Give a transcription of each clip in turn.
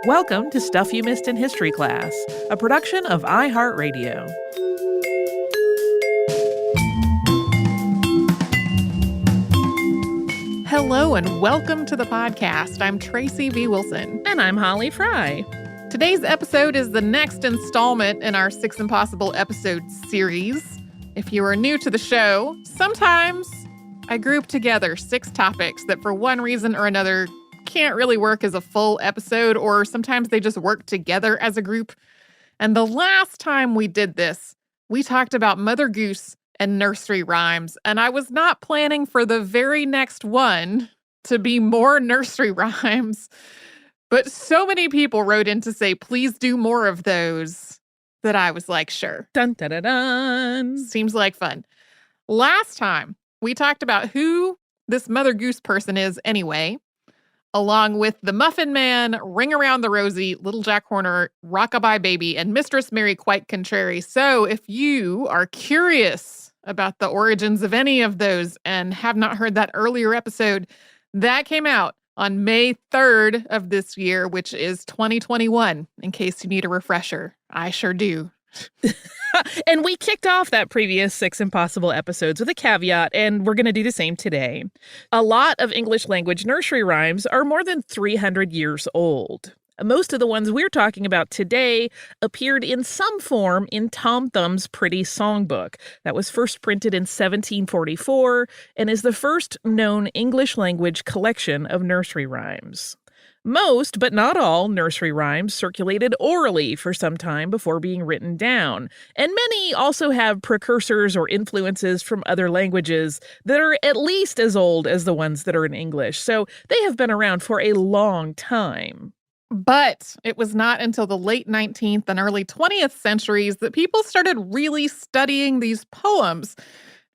Welcome to Stuff You Missed in History Class, a production of iHeartRadio. Hello and welcome to the podcast. I'm Tracy V. Wilson. And I'm Holly Fry. Today's episode is the next installment in our 6 Impossible episodes series. If you are new to the show, sometimes I group together 6 topics that for one reason or another can't really work as a full episode, or sometimes they just work together as a group. And the last time we did this, we talked about Mother Goose and nursery rhymes, and I was not planning for the very next one to be more nursery rhymes, but so many people wrote in to say, please do more of those, that I was like, sure. Dun, dun, dun, dun. Seems like fun. Last time, we talked about who this Mother Goose person is anyway, along with the Muffin Man, Ring Around the Rosie, Little Jack Horner, Rockabye Baby, and Mistress Mary Quite Contrary. So if you are curious about the origins of any of those and have not heard that earlier episode, that came out on May 3rd of this year, which is 2021, in case you need a refresher. I sure do. And we kicked off that previous 6 Impossible episodes with a caveat, and we're going to do the same today. A lot of English language nursery rhymes are more than 300 years old. Most of the ones we're talking about today appeared in some form in Tom Thumb's Pretty Songbook that was first printed in 1744 and is the first known English language collection of nursery rhymes. Most, but not all, nursery rhymes circulated orally for some time before being written down, and many also have precursors or influences from other languages that are at least as old as the ones that are in English, so they have been around for a long time. But it was not until the late 19th and early 20th centuries that people started really studying these poems,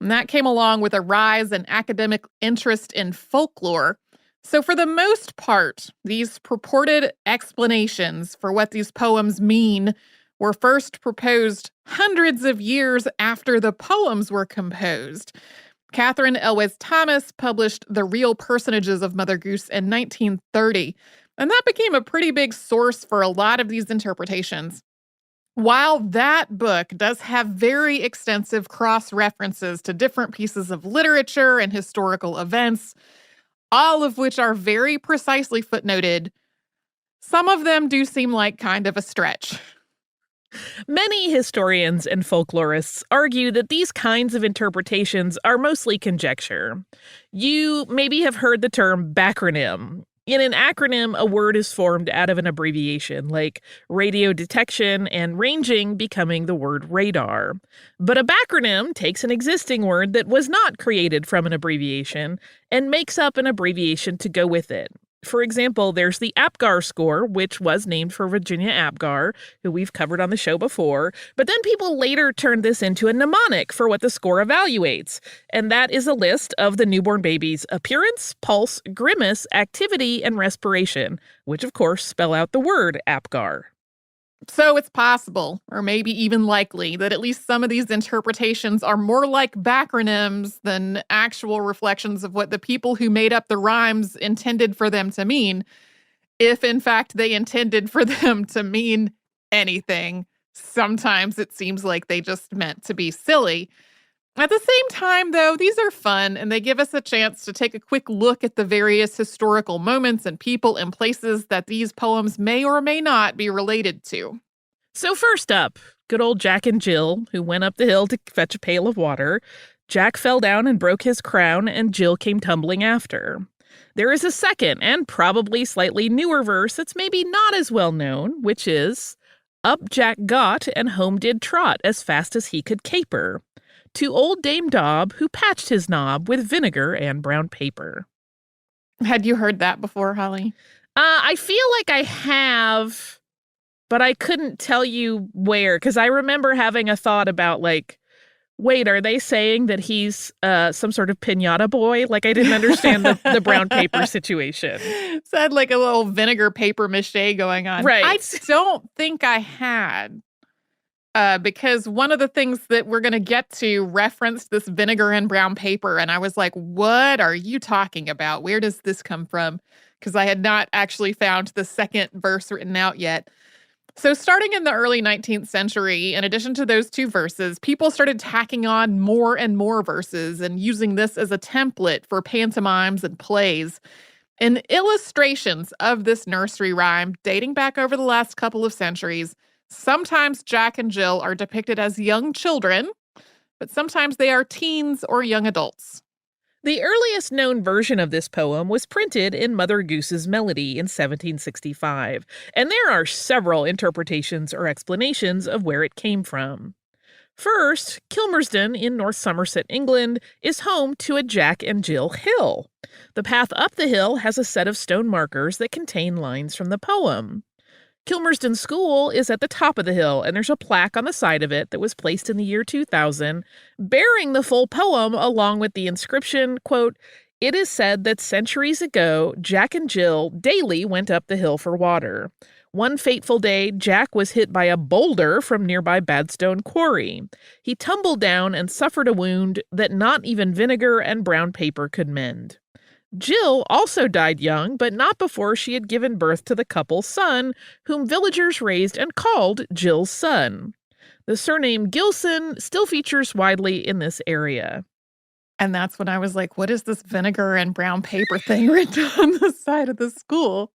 and that came along with a rise in academic interest in folklore. So for the most part, these purported explanations for what these poems mean were first proposed hundreds of years after the poems were composed. Catherine Elwes Thomas published The Real Personages of Mother Goose in 1930, and that became a pretty big source for a lot of these interpretations. While that book does have very extensive cross-references to different pieces of literature and historical events, all of which are very precisely footnoted, some of them do seem like kind of a stretch. Many historians and folklorists argue that these kinds of interpretations are mostly conjecture. You maybe have heard the term backronym. In an acronym, a word is formed out of an abbreviation, like radio detection and ranging becoming the word radar. But a backronym takes an existing word that was not created from an abbreviation and makes up an abbreviation to go with it. For example, there's the APGAR score, which was named for Virginia Apgar, who we've covered on the show before, but then people later turned this into a mnemonic for what the score evaluates, and that is a list of the newborn baby's appearance, pulse, grimace, activity, and respiration, which of course spell out the word APGAR. So it's possible, or maybe even likely, that at least some of these interpretations are more like backronyms than actual reflections of what the people who made up the rhymes intended for them to mean, if in fact they intended for them to mean anything. Sometimes it seems like they just meant to be silly. At the same time, though, these are fun, and they give us a chance to take a quick look at the various historical moments and people and places that these poems may or may not be related to. So first up, good old Jack and Jill, who went up the hill to fetch a pail of water. Jack fell down and broke his crown, and Jill came tumbling after. There is a second and probably slightly newer verse that's maybe not as well known, which is, up Jack got and home did trot as fast as he could caper, to old Dame Dob, who patched his knob with vinegar and brown paper. Had you heard that before, Holly? I feel like I have, but I couldn't tell you where, because I remember having a thought about, like, wait, are they saying that he's some sort of piñata boy? Like, I didn't understand the brown paper situation. It had like a little vinegar paper mache going on. Right. I don't think I had. Because one of the things that we're going to get to referenced this vinegar and brown paper. And I was like, what are you talking about? Where does this come from? because I had not actually found the second verse written out yet. So starting in the early 19th century, in addition to those two verses, people started tacking on more and more verses and using this as a template for pantomimes and plays. And illustrations of this nursery rhyme, dating back over the last couple of centuries, sometimes Jack and Jill are depicted as young children, but sometimes they are teens or young adults. The earliest known version of this poem was printed in Mother Goose's Melody in 1765, and there are several interpretations or explanations of where it came from. First, Kilmersdon in North Somerset, England, is home to a Jack and Jill hill. The path up the hill has a set of stone markers that contain lines from the poem. Kilmersdon School is at the top of the hill, and there's a plaque on the side of it that was placed in the year 2000, bearing the full poem along with the inscription, quote, "It is said that centuries ago, Jack and Jill daily went up the hill for water. One fateful day, Jack was hit by a boulder from nearby Badstone Quarry. He tumbled down and suffered a wound that not even vinegar and brown paper could mend. Jill also died young, but not before she had given birth to the couple's son, whom villagers raised and called Jill's son. The surname Gilson still features widely in this area." And that's when I was like, what is this vinegar and brown paper thing written on the side of the school?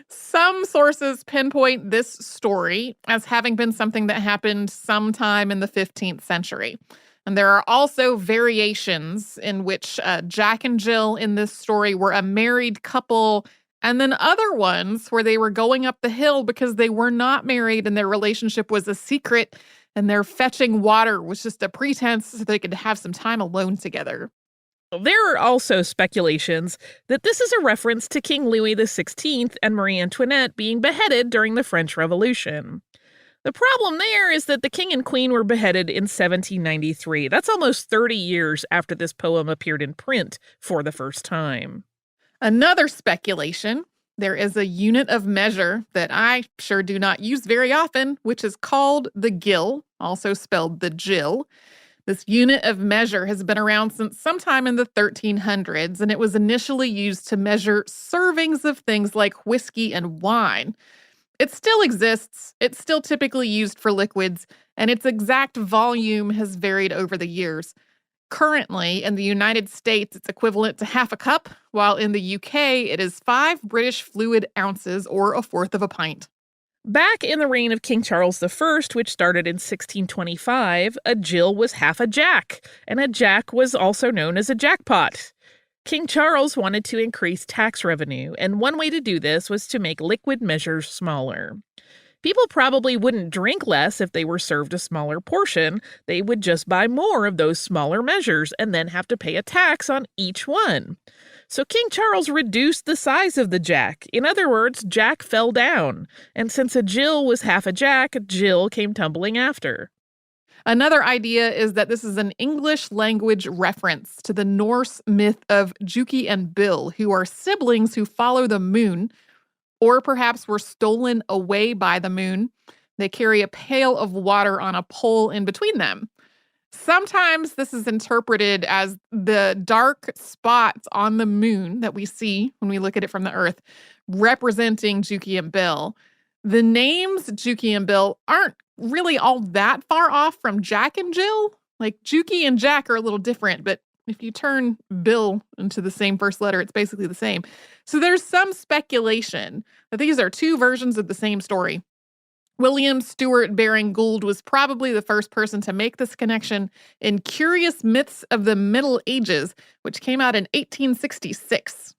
Some sources pinpoint this story as having been something that happened sometime in the 15th century. And there are also variations in which Jack and Jill in this story were a married couple, and then other ones where they were going up the hill because they were not married and their relationship was a secret, and their fetching water was just a pretense so they could have some time alone together. There are also speculations that this is a reference to King Louis XVI and Marie Antoinette being beheaded during the French Revolution. The problem there is that the king and queen were beheaded in 1793. That's almost 30 years after this poem appeared in print for the first time. Another speculation, there is a unit of measure that I sure do not use very often, which is called the gill, also spelled the Jill. This unit of measure has been around since sometime in the 1300s, and it was initially used to measure servings of things like whiskey and wine. It still exists, it's still typically used for liquids, and its exact volume has varied over the years. Currently, in the United States, it's equivalent to half a cup, while in the UK, it is 5 British fluid ounces, or a fourth of a pint. Back in the reign of King Charles I, which started in 1625, a Jill was half a jack, and a jack was also known as a jackpot. King Charles wanted to increase tax revenue, and one way to do this was to make liquid measures smaller. People probably wouldn't drink less if they were served a smaller portion. They would just buy more of those smaller measures and then have to pay a tax on each one. So King Charles reduced the size of the jack. In other words, Jack fell down. And since a Jill was half a jack, Jill came tumbling after. Another idea is that this is an English language reference to the Norse myth of Juki and Bill, who are siblings who follow the moon, or perhaps were stolen away by the moon. They carry a pail of water on a pole in between them. Sometimes this is interpreted as the dark spots on the moon that we see when we look at it from the Earth, representing Juki and Bill. The names Juki and Bill aren't really all that far off from Jack and Jill. Like Juki and Jack are a little different, but if you turn Bill into the same first letter, it's basically the same. So there's some speculation that these are two versions of the same story. William Stewart Baring Gould was probably the first person to make this connection in Curious Myths of the Middle Ages, which came out in 1866.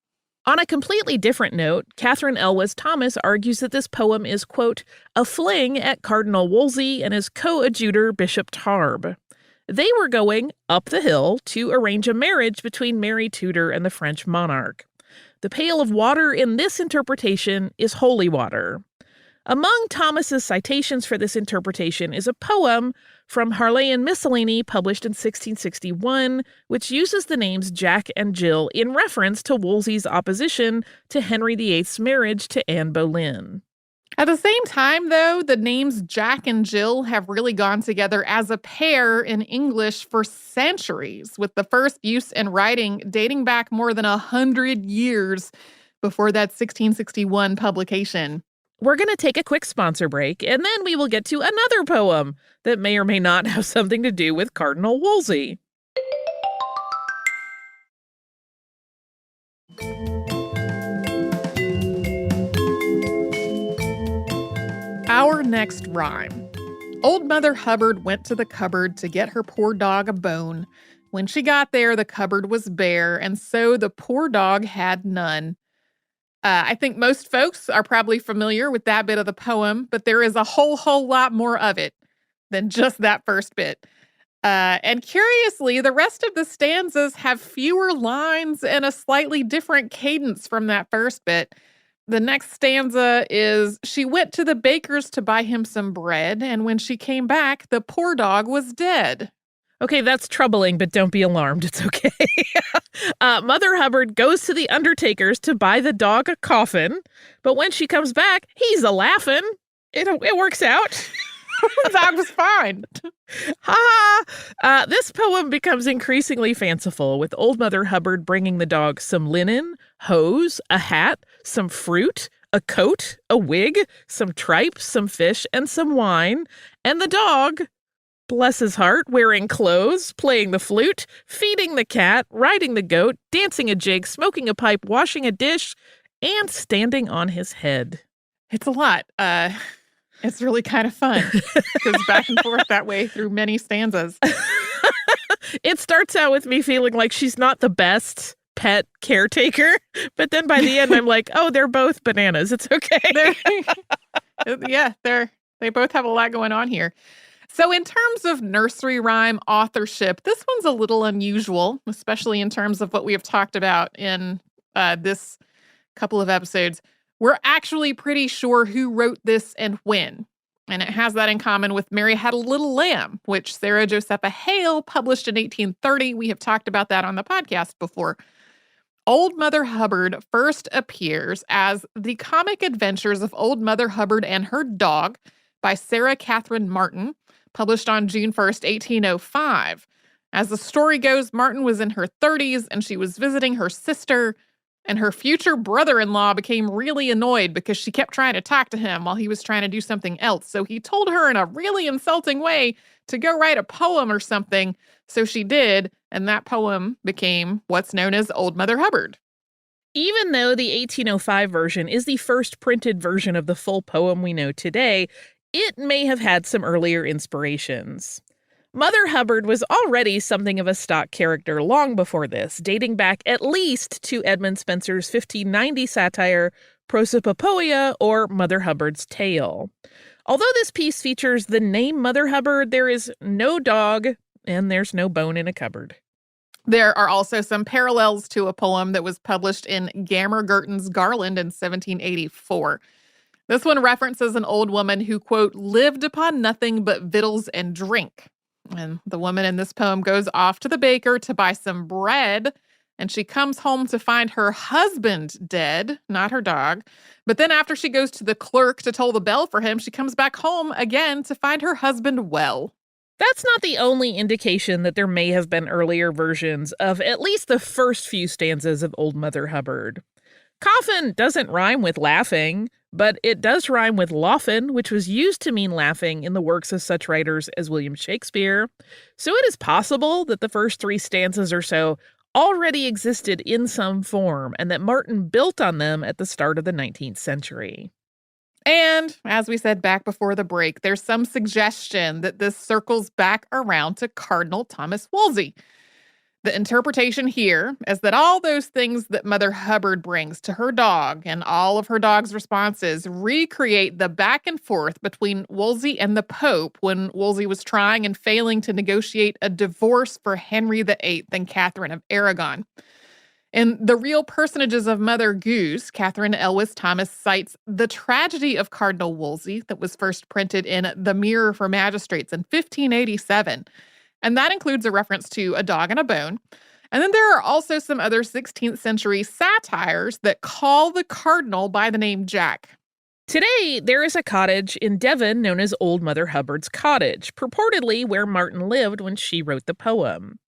On a completely different note, Catherine Elwes Thomas argues that this poem is, quote, a fling at Cardinal Wolsey and his coadjutor Bishop Tarbes. They were going up the hill to arrange a marriage between Mary Tudor and the French monarch. The pail of water in this interpretation is holy water. Among Thomas's citations for this interpretation is a poem from Harleian Miscellany published in 1661, which uses the names Jack and Jill in reference to Wolsey's opposition to Henry VIII's marriage to Anne Boleyn. At the same time, though, the names Jack and Jill have really gone together as a pair in English for centuries, with the first use in writing dating back more than 100 years. before that 1661 publication. We're going to take a quick sponsor break, and then we will get to another poem that may or may not have something to do with Cardinal Wolsey. Our next rhyme. Old Mother Hubbard went to the cupboard to get her poor dog a bone. When she got there, the cupboard was bare, and so the poor dog had none. I think most folks are probably familiar with that bit of the poem, but there is a whole lot more of it than just that first bit. And curiously, the rest of the stanzas have fewer lines and a slightly different cadence from that first bit. The next stanza is, she went to the baker's to buy him some bread, and when she came back, the poor dog was dead. Okay, that's troubling, but don't be alarmed. It's okay. Mother Hubbard goes to the undertaker's to buy the dog a coffin, but when she comes back, he's a-laughing. It works out. The dog was fine. Ha! This poem becomes increasingly fanciful, with Old Mother Hubbard bringing the dog some linen, hose, a hat, some fruit, a coat, a wig, some tripe, some fish, and some wine, and the dog, bless his heart, wearing clothes, playing the flute, feeding the cat, riding the goat, dancing a jig, smoking a pipe, washing a dish, and standing on his head. It's a lot. It's really kind of fun. It goes back and forth that way through many stanzas. It starts out with me feeling like she's not the best pet caretaker, but then by the end I'm like, oh, they're both bananas. It's okay. They both have a lot going on here. So in terms of nursery rhyme authorship, this one's a little unusual, especially in terms of what we have talked about in this couple of episodes. We're actually pretty sure who wrote this and when. And it has that in common with Mary Had a Little Lamb, which Sarah Josepha Hale published in 1830. We have talked about that on the podcast before. Old Mother Hubbard first appears as The Comic Adventures of Old Mother Hubbard and Her Dog by Sarah Catherine Martin, published on June 1st, 1805. As the story goes, Martin was in her 30s and she was visiting her sister, and her future brother-in-law became really annoyed because she kept trying to talk to him while he was trying to do something else. So he told her in a really insulting way to go write a poem or something. So she did, and that poem became what's known as Old Mother Hubbard. Even though the 1805 version is the first printed version of the full poem we know today, it may have had some earlier inspirations. Mother Hubbard was already something of a stock character long before this, dating back at least to Edmund Spenser's 1590 satire Prosopopoeia, or Mother Hubbard's Tale. Although this piece features the name Mother Hubbard, there is no dog and there's no bone in a cupboard. There are also some parallels to a poem that was published in Gammer Gurton's Garland in 1784. This one references an old woman who, quote, lived upon nothing but victuals and drink. And the woman in this poem goes off to the baker to buy some bread, and she comes home to find her husband dead, not her dog. But then after she goes to the clerk to toll the bell for him, she comes back home again to find her husband well. That's not the only indication that there may have been earlier versions of at least the first few stanzas of Old Mother Hubbard. Coffin doesn't rhyme with laughing, but it does rhyme with laughing, which was used to mean laughing in the works of such writers as William Shakespeare. So it is possible that the first three stanzas or so already existed in some form, and that Martin built on them at the start of the 19th century. And as we said back before the break, there's some suggestion that this circles back around to Cardinal Thomas Wolsey. The interpretation here is that all those things that Mother Hubbard brings to her dog and all of her dog's responses recreate the back and forth between Wolsey and the Pope when Wolsey was trying and failing to negotiate a divorce for Henry VIII and Catherine of Aragon. In The Real Personages of Mother Goose, Catherine Elwes Thomas cites the tragedy of Cardinal Wolsey that was first printed in The Mirror for Magistrates in 1587. And that includes a reference to a dog and a bone. And then there are also some other 16th century satires that call the cardinal by the name Jack. Today, there is a cottage in Devon known as Old Mother Hubbard's Cottage, purportedly where Martin lived when she wrote the poem.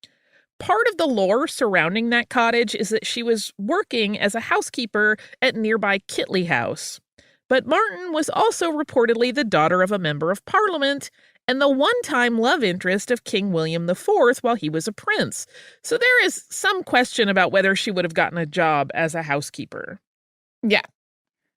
Part of the lore surrounding that cottage is that she was working as a housekeeper at nearby Kitley House. But Martin was also reportedly the daughter of a member of Parliament and the one-time love interest of King William IV while he was a prince. So there is some question about whether she would have gotten a job as a housekeeper. Yeah.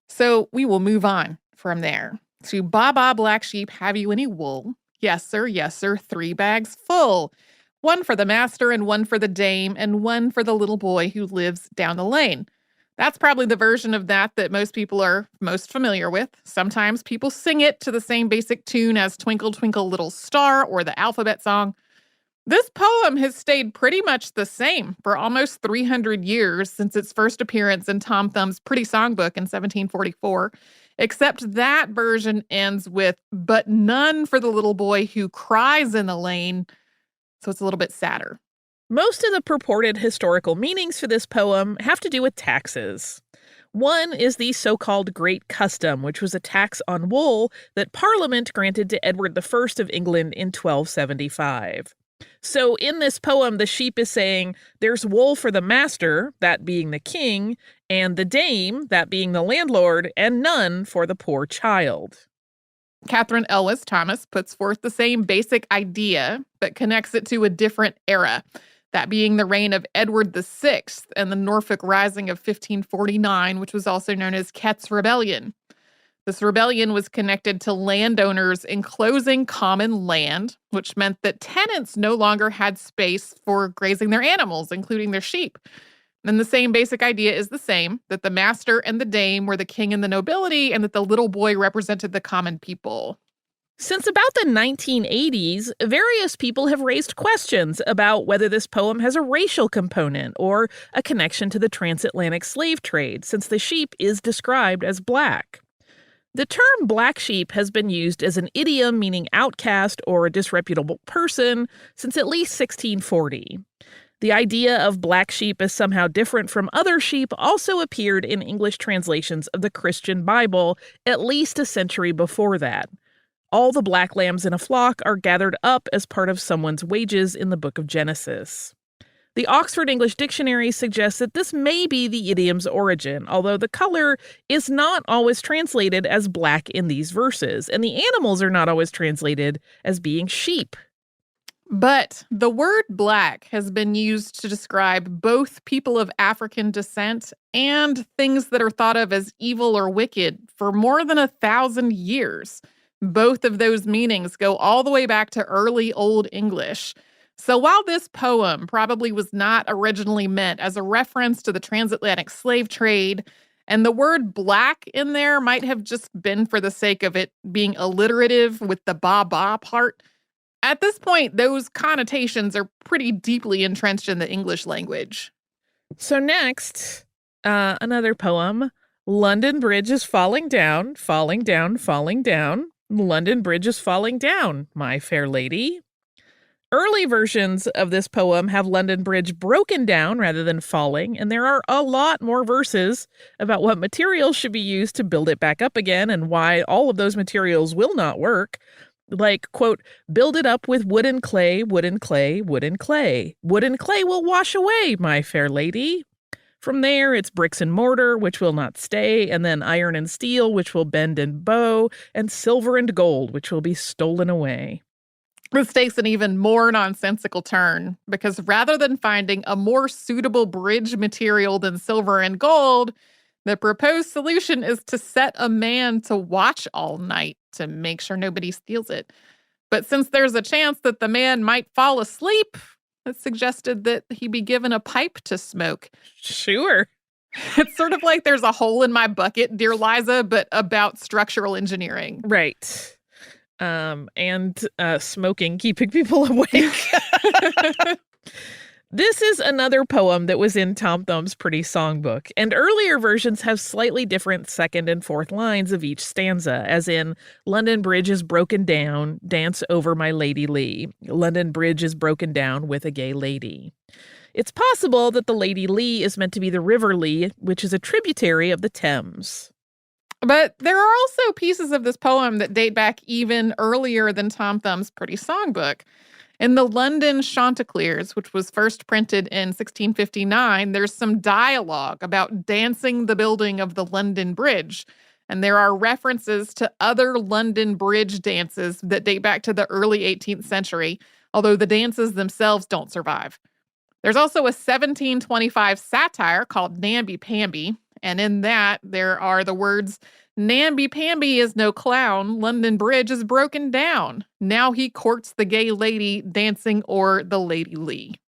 So we will move on from there to Baa Black Sheep, have you any wool? Yes, sir, 3 bags full. 1 for the master and 1 for the dame and 1 for the little boy who lives down the lane. That's probably the version of that most people are most familiar with. Sometimes people sing it to the same basic tune as Twinkle, Twinkle, Little Star or the alphabet song. This poem has stayed pretty much the same for almost 300 years since its first appearance in Tom Thumb's Pretty Songbook in 1744, except that version ends with, but none for the little boy who cries in the lane, so it's a little bit sadder. Most of the purported historical meanings for this poem have to do with taxes. One is the so-called Great Custom, which was a tax on wool that Parliament granted to Edward I of England in 1275. So in this poem, the sheep is saying there's wool for the master, that being the king, and the dame, that being the landlord, and none for the poor child. Catherine Elwes Thomas puts forth the same basic idea, but connects it to a different era, that being the reign of Edward VI and the Norfolk Rising of 1549, which was also known as Kett's Rebellion. This rebellion was connected to landowners enclosing common land, which meant that tenants no longer had space for grazing their animals, including their sheep. And the same basic idea is the same, that the master and the dame were the king and the nobility, and that the little boy represented the common people. Since about the 1980s, various people have raised questions about whether this poem has a racial component or a connection to the transatlantic slave trade, since the sheep is described as black. The term black sheep has been used as an idiom meaning outcast or a disreputable person since at least 1640. The idea of black sheep as somehow different from other sheep also appeared in English translations of the Christian Bible at least a century before that. All the black lambs in a flock are gathered up as part of someone's wages in the book of Genesis. The Oxford English Dictionary suggests that this may be the idiom's origin, although the color is not always translated as black in these verses, and the animals are not always translated as being sheep. But the word black has been used to describe both people of African descent and things that are thought of as evil or wicked for more than 1,000 years. Both of those meanings go all the way back to early Old English. So while this poem probably was not originally meant as a reference to the transatlantic slave trade, and the word black in there might have just been for the sake of it being alliterative with the ba part, at this point, those connotations are pretty deeply entrenched in the English language. So next, another poem. London Bridge is falling down, falling down, falling down. London Bridge is falling down, my fair lady. Early versions of this poem have London Bridge broken down rather than falling, and there are a lot more verses about what materials should be used to build it back up again and why all of those materials will not work. Like, quote, build it up with wood and clay, wood and clay, wood and clay. Wood and clay will wash away, my fair lady. From there, it's bricks and mortar, which will not stay, and then iron and steel, which will bend and bow, and silver and gold, which will be stolen away. This takes an even more nonsensical turn, because rather than finding a more suitable bridge material than silver and gold, the proposed solution is to set a man to watch all night to make sure nobody steals it. But since there's a chance that the man might fall asleep, it's suggested that he be given a pipe to smoke. Sure. It's sort of like there's a hole in my bucket, dear Liza, but about structural engineering. Right. And smoking, keeping people awake. This is another poem that was in Tom Thumb's Pretty Songbook, and earlier versions have slightly different second and fourth lines of each stanza, as in, London Bridge is broken down, dance over my Lady Lee. London Bridge is broken down with a gay lady. It's possible that the Lady Lee is meant to be the River Lee, which is a tributary of the Thames. But there are also pieces of this poem that date back even earlier than Tom Thumb's Pretty Songbook. In the London Chanticleers, which was first printed in 1659, there's some dialogue about dancing the building of the London Bridge. And there are references to other London Bridge dances that date back to the early 18th century, although the dances themselves don't survive. There's also a 1725 satire called Namby-Pamby, and in that there are the words, "Namby-Pamby is no clown, London Bridge is broken down. Now he courts the gay lady dancing o'er the Lady Lee."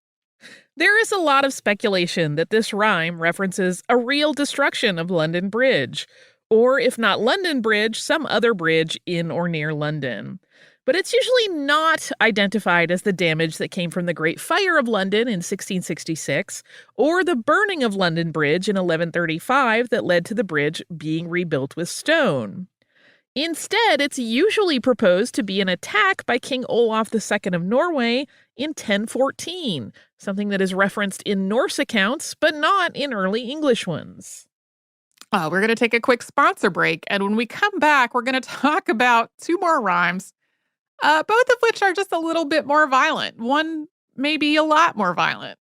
There is a lot of speculation that this rhyme references a real destruction of London Bridge, or if not London Bridge, some other bridge in or near London. But it's usually not identified as the damage that came from the Great Fire of London in 1666, or the burning of London Bridge in 1135 that led to the bridge being rebuilt with stone. Instead, it's usually proposed to be an attack by King Olaf II of Norway in 1014, something that is referenced in Norse accounts, but not in early English ones. We're going to take a quick sponsor break, and when we come back, we're going to talk about two more rhymes, both of which are just a little bit more violent. One maybe a lot more violent.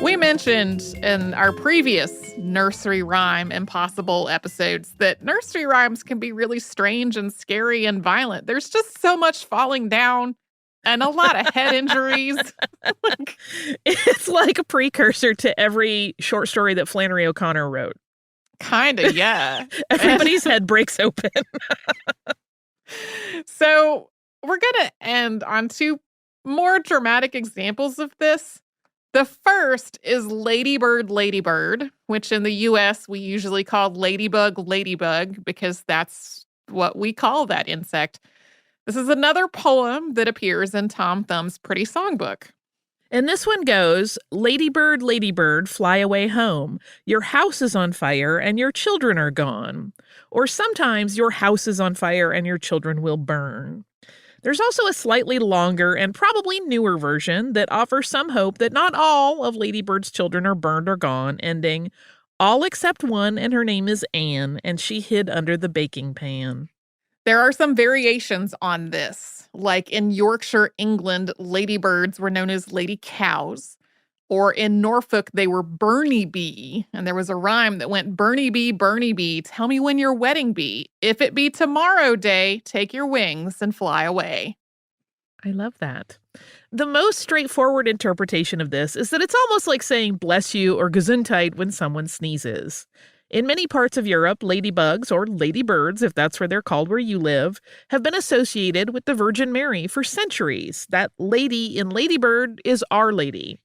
We mentioned in our previous nursery rhyme impossible episodes that nursery rhymes can be really strange and scary and violent. There's just so much falling down and a lot of head injuries. It's like a precursor to every short story that Flannery O'Connor wrote. Kind of, yeah. Everybody's head breaks open. So we're going to end on two more dramatic examples of this. The first is Ladybird, Ladybird, which in the U.S. we usually call ladybug, ladybug, because that's what we call that insect. This is another poem that appears in Tom Thumb's Pretty Songbook. And this one goes, "Ladybird, ladybird, fly away home. Your house is on fire and your children are gone." Or sometimes your house is on fire and your children will burn. There's also a slightly longer and probably newer version that offers some hope that not all of Ladybird's children are burned or gone, ending, "All except one, and her name is Anne, and she hid under the baking pan." There are some variations on this. Like in Yorkshire, England, ladybirds were known as lady cows. Or in Norfolk, they were Bernie bee. And there was a rhyme that went, Bernie bee, tell me when your wedding be. If it be tomorrow day, take your wings and fly away. I love that. The most straightforward interpretation of this is that it's almost like saying bless you or gesundheit when someone sneezes. In many parts of Europe, ladybugs, or ladybirds, if that's where they're called where you live, have been associated with the Virgin Mary for centuries. That lady in Ladybird is Our Lady.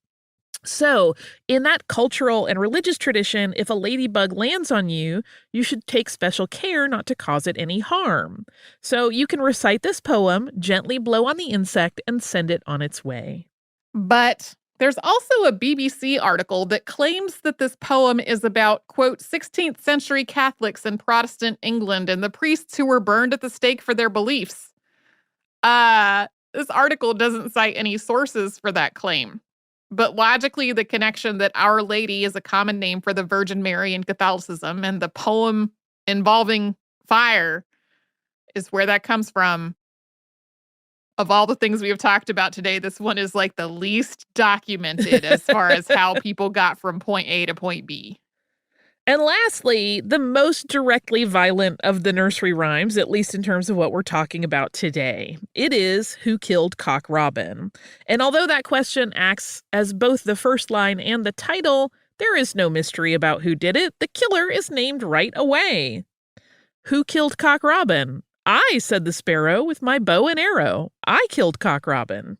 So, in that cultural and religious tradition, if a ladybug lands on you, you should take special care not to cause it any harm. So, you can recite this poem, gently blow on the insect, and send it on its way. But there's also a BBC article that claims that this poem is about, quote, 16th century Catholics in Protestant England and the priests who were burned at the stake for their beliefs. This article doesn't cite any sources for that claim. But logically, the connection that Our Lady is a common name for the Virgin Mary in Catholicism and the poem involving fire is where that comes from. Of all the things we have talked about today, this one is like the least documented as far as how people got from point A to point B. And lastly, the most directly violent of the nursery rhymes, at least in terms of what we're talking about today. It is Who Killed Cock Robin? And although that question acts as both the first line and the title, there is no mystery about who did it. The killer is named right away. Who killed Cock Robin? I, said the sparrow, with my bow and arrow. I killed Cock Robin.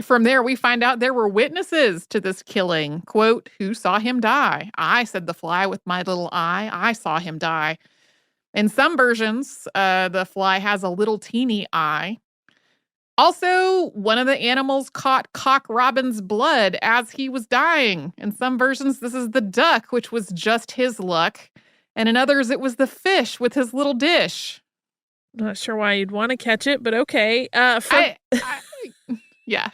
From there, we find out there were witnesses to this killing. Quote, who saw him die? I, said the fly with my little eye. I saw him die. In some versions, the fly has a little teeny eye. Also, one of the animals caught Cock Robin's blood as he was dying. In some versions, this is the duck, which was just his luck. And in others, it was the fish with his little dish. Not sure why you'd want to catch it, but okay. Yeah.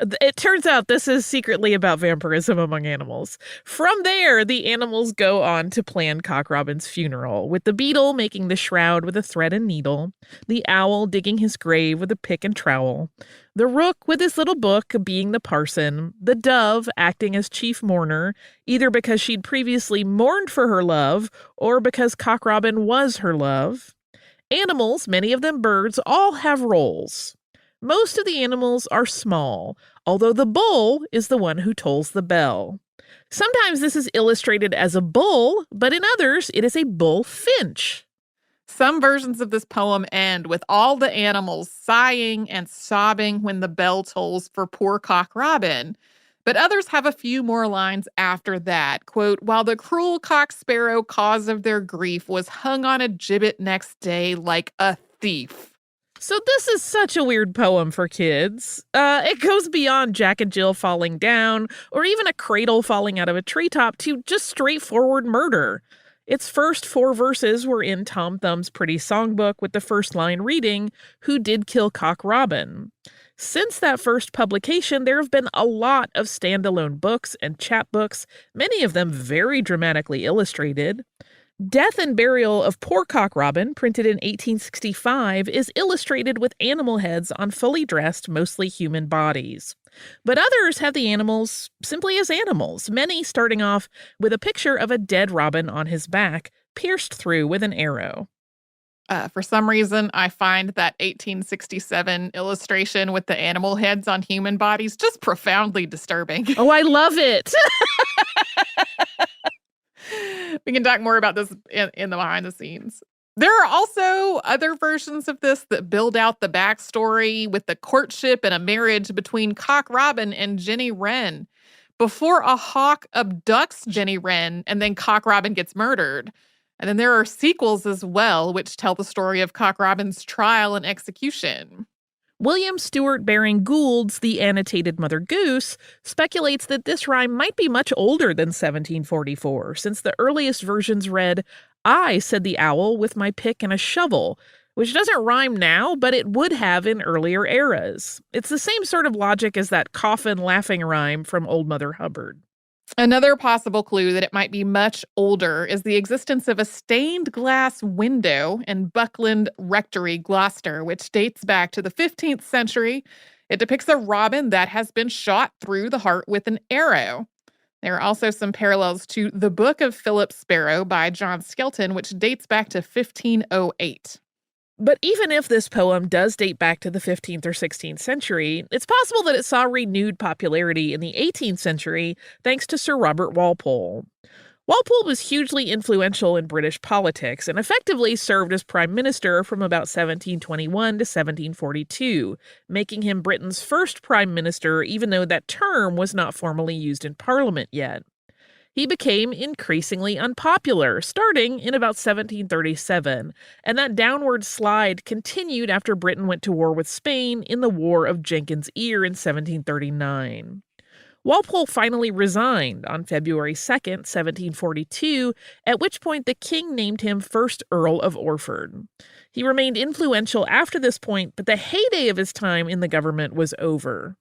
It turns out this is secretly about vampirism among animals. From there, the animals go on to plan Cock Robin's funeral, with the beetle making the shroud with a thread and needle, the owl digging his grave with a pick and trowel, the rook with his little book being the parson, the dove acting as chief mourner, either because she'd previously mourned for her love or because Cock Robin was her love. Animals, many of them birds, all have roles. Most of the animals are small, although the bull is the one who tolls the bell. Sometimes this is illustrated as a bull, but in others it is a bullfinch. Some versions of this poem end with all the animals sighing and sobbing when the bell tolls for poor Cock Robin. But others have a few more lines after that. Quote, while the cruel cock sparrow, cause of their grief, was hung on a gibbet next day like a thief. So this is such a weird poem for kids. It goes beyond Jack and Jill falling down, or even a cradle falling out of a treetop, to just straightforward murder. Its first 4 verses were in Tom Thumb's Pretty Songbook, with the first line reading, "Who did kill Cock Robin?" Since that first publication, there have been a lot of standalone books and chapbooks, many of them very dramatically illustrated. Death and Burial of Poor Cock Robin, printed in 1865, is illustrated with animal heads on fully dressed, mostly human bodies. But others have the animals simply as animals, many starting off with a picture of a dead robin on his back, pierced through with an arrow. For some reason, I find that 1867 illustration with the animal heads on human bodies just profoundly disturbing. Oh, I love it! We can talk more about this in the behind the scenes. There are also other versions of this that build out the backstory with the courtship and a marriage between Cock Robin and Jenny Wren before a hawk abducts Jenny Wren and then Cock Robin gets murdered. And then there are sequels as well, which tell the story of Cock Robin's trial and execution. William Stewart Baring Gould's The Annotated Mother Goose speculates that this rhyme might be much older than 1744, since the earliest versions read, "I," said the owl, "with my pick and a shovel," which doesn't rhyme now, but it would have in earlier eras. It's the same sort of logic as that coffin laughing rhyme from Old Mother Hubbard. Another possible clue that it might be much older is the existence of a stained glass window in Buckland Rectory, Gloucester, which dates back to the 15th century. It depicts a robin that has been shot through the heart with an arrow. There are also some parallels to The Book of Philip Sparrow by John Skelton, which dates back to 1508. But even if this poem does date back to the 15th or 16th century, it's possible that it saw renewed popularity in the 18th century thanks to Sir Robert Walpole. Walpole was hugely influential in British politics and effectively served as prime minister from about 1721 to 1742, making him Britain's first prime minister, even though that term was not formally used in Parliament yet. He became increasingly unpopular, starting in about 1737, and that downward slide continued after Britain went to war with Spain in the War of Jenkins' Ear in 1739. Walpole finally resigned on February 2nd, 1742, at which point the king named him first Earl of Orford. He remained influential after this point, but the heyday of his time in the government was over.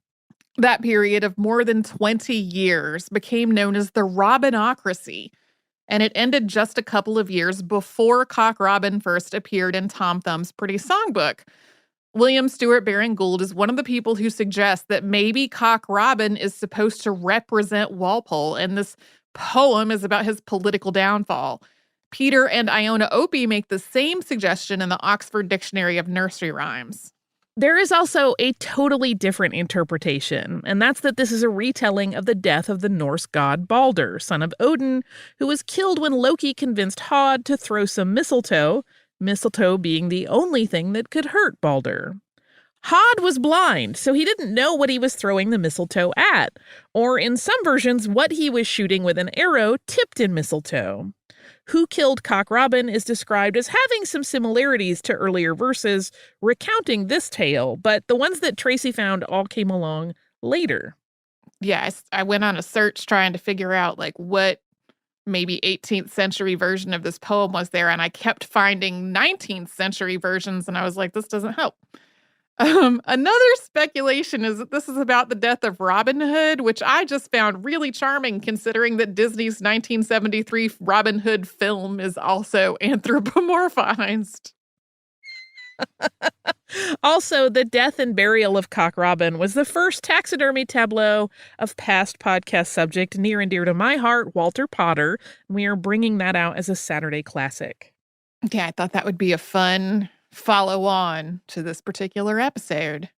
That period of more than 20 years became known as the Robinocracy, and it ended just a couple of years before Cock Robin first appeared in Tom Thumb's Pretty Songbook. William Stewart Baring Gould is one of the people who suggests that maybe Cock Robin is supposed to represent Walpole, and this poem is about his political downfall. Peter and Iona Opie make the same suggestion in the Oxford Dictionary of Nursery Rhymes. There is also a totally different interpretation, and that's that this is a retelling of the death of the Norse god Balder, son of Odin, who was killed when Loki convinced Hod to throw some mistletoe being the only thing that could hurt Balder. Hod was blind, so he didn't know what he was throwing the mistletoe at, or in some versions, what he was shooting with an arrow tipped in mistletoe. Who Killed Cock Robin is described as having some similarities to earlier verses recounting this tale, but the ones that Tracy found all came along later. Yeah, I went on a search trying to figure out what maybe 18th century version of this poem was there, and I kept finding 19th century versions, and I was like, this doesn't help. Another speculation is that this is about the death of Robin Hood, which I just found really charming considering that Disney's 1973 Robin Hood film is also anthropomorphized. Also, the death and burial of Cock Robin was the first taxidermy tableau of past podcast subject near and dear to my heart, Walter Potter. We are bringing that out as a Saturday classic. Okay, I thought that would be a fun follow-on to this particular episode.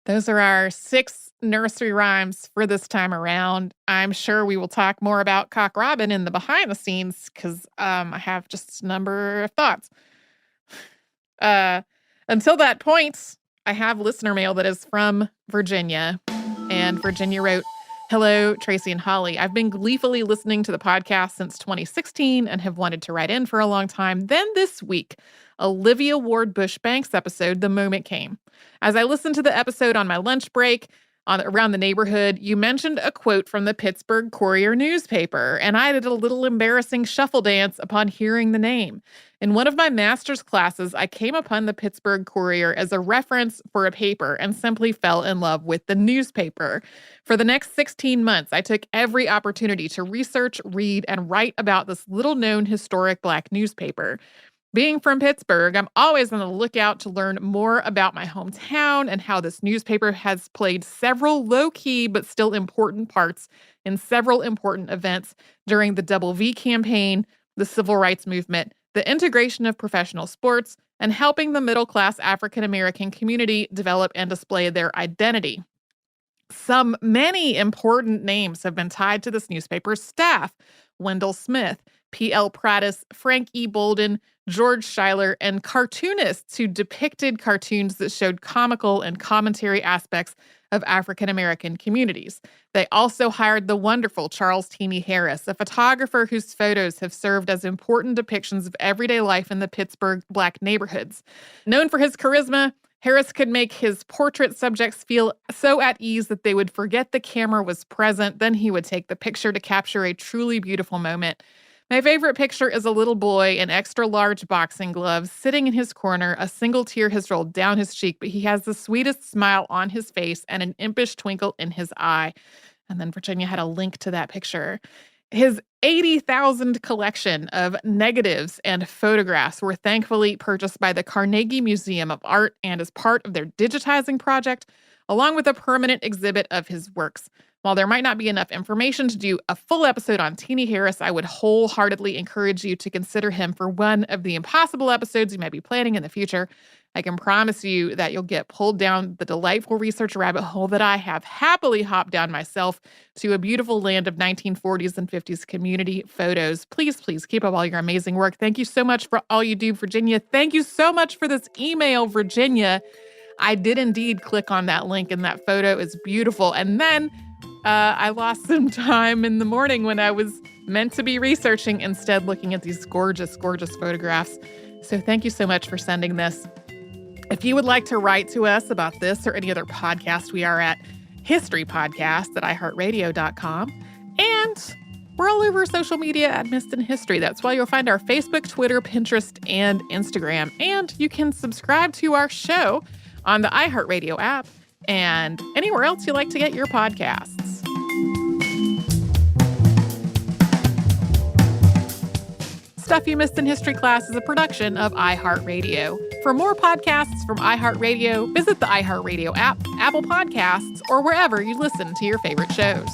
Those are our 6 nursery rhymes for this time around. I'm sure we will talk more about Cock Robin in the behind the scenes because I have just a number of thoughts. Until that point, I have listener mail that is from Virginia. And Virginia wrote, "Hello, Tracy and Holly. I've been gleefully listening to the podcast since 2016 and have wanted to write in for a long time. Then this week, Olivia Ward Bush-Banks episode, the moment came. As I listened to the episode on my lunch break, around the neighborhood, you mentioned a quote from the Pittsburgh Courier newspaper, and I did a little embarrassing shuffle dance upon hearing the name. In one of my master's classes, I came upon the Pittsburgh Courier as a reference for a paper and simply fell in love with the newspaper. For the next 16 months, I took every opportunity to research, read, and write about this little-known historic Black newspaper. Being from Pittsburgh, I'm always on the lookout to learn more about my hometown and how this newspaper has played several low-key but still important parts in several important events during the Double V campaign, the Civil Rights Movement, the integration of professional sports, and helping the middle-class African-American community develop and display their identity. Many important names have been tied to this newspaper's staff: Wendell Smith, P.L. Prattis, Frank E. Bolden, George Schuyler, and cartoonists who depicted cartoons that showed comical and commentary aspects of African-American communities. They also hired the wonderful Charles Teeny Harris, a photographer whose photos have served as important depictions of everyday life in the Pittsburgh Black neighborhoods. Known for his charisma, Harris could make his portrait subjects feel so at ease that they would forget the camera was present. Then he would take the picture to capture a truly beautiful moment. My favorite picture is a little boy in extra large boxing gloves sitting in his corner. A single tear has rolled down his cheek, but he has the sweetest smile on his face and an impish twinkle in his eye." And then Virginia had a link to that picture. His 80,000 collection of negatives and photographs were thankfully purchased by the Carnegie Museum of Art and as part of their digitizing project, along with a permanent exhibit of his works. While there might not be enough information to do a full episode on Teeny Harris, I would wholeheartedly encourage you to consider him for one of the impossible episodes you might be planning in the future. I can promise you that you'll get pulled down the delightful research rabbit hole that I have happily hopped down myself to a beautiful land of 1940s and 50s community photos. Please, please keep up all your amazing work. Thank you so much for all you do, Virginia. Thank you so much for this email, Virginia. I did indeed click on that link, and that photo is beautiful. And then I lost some time in the morning when I was meant to be researching, instead looking at these gorgeous, gorgeous photographs. So thank you so much for sending this. If you would like to write to us about this or any other podcast, we are at historypodcast@iHeartRadio.com. And we're all over social media at Missed in History. That's why you'll find our Facebook, Twitter, Pinterest, and Instagram. And you can subscribe to our show on the iHeartRadio app and anywhere else you like to get your podcasts. Stuff You Missed in History Class is a production of iHeartRadio. For more podcasts from iHeartRadio, visit the iHeartRadio app, Apple Podcasts, or wherever you listen to your favorite shows.